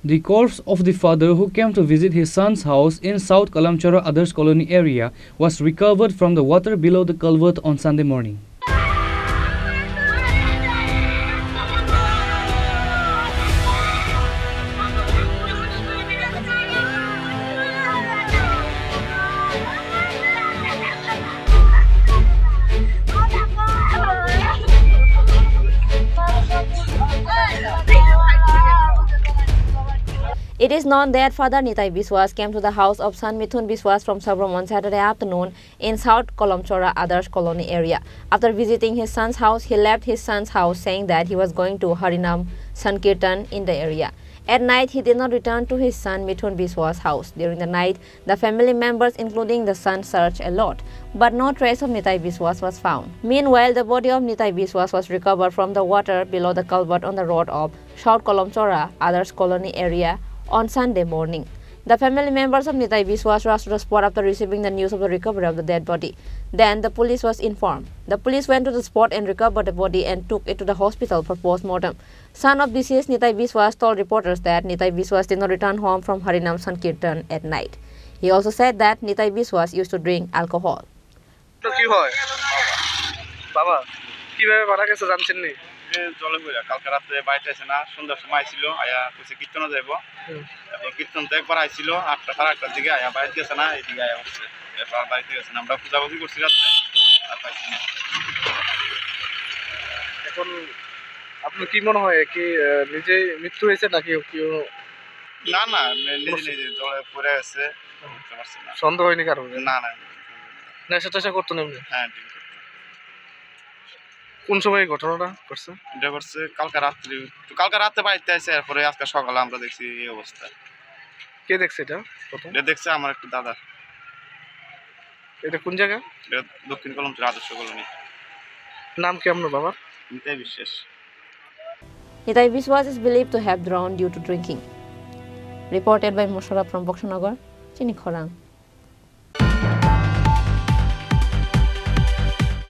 The corpse of the father who came to visit his son's house in South Kalamchora Others Colony area was recovered from the water below the culvert on Sunday morning. It is known that Father Nitai Biswas came to the house of son Mithun Biswas from Sabram on Saturday afternoon in South Kalamchora Others Colony area. After visiting his son's house, he left his son's house saying that he was going to Harinam Sankirtan in the area. At night, he did not return to his son Mithun Biswas' house. During the night, the family members, including the son, searched a lot, but no trace of Nitai Biswas was found. Meanwhile, the body of Nitai Biswas was recovered from the water below the culvert on the road of South Kalamchora Others Colony area on Sunday morning. The family members of Nitai Biswas rushed to the spot after receiving the news of the recovery of the dead body. Then the police was informed. The police went to the spot and recovered the body and took it to the hospital for post-mortem. Son of deceased Nitai Biswas told reporters that Nitai Biswas did not return home from Harinam Sankirtan at night. He also said that Nitai Biswas used to drink alcohol. জলে বইরা কালকে রাতে বাইতে আছে না সন্ধ্যার সময় ছিল আয়া কইছে কীর্তনে যাইব এখন কীর্তন তো একবার আইছিল 8টা সাড়ে 8টার দিকে আয়া বাইরে গেছে না এইদিকে আয়া হচ্ছে এরপর বাড়িতে গেছে না আমরা পূজাবাজি করছি রাতে আর পাইছি না এখন আপনি কি মনে হয় কি নিজে মৃত্যু হয়েছে নাকি কেউ না না নিজে নিজে জলে পড়ে আছে সন্দেহ হয়নি কারণ না না নেশা টেশা করতো না এমনি হ্যাঁ কোন সময় ঘটনাটা করছে এটা করছে কালকে রাতে বাড়িতে আছে এরপরে আজকে সকালে আমরা দেখছি এই অবস্থা কে দেখছে এটা এটা দেখছে আমার একটা দাদা এটা কোন জায়গা এটা দক্ষিণ কলমচর আদর্শ কলোনি নাম কি আপনার বাবার নিতাই বিশ্বাস Nitai Biswas is believed to have drowned due to drinking. Reported by Musharraf from Bokshanagar, Chini Khorang.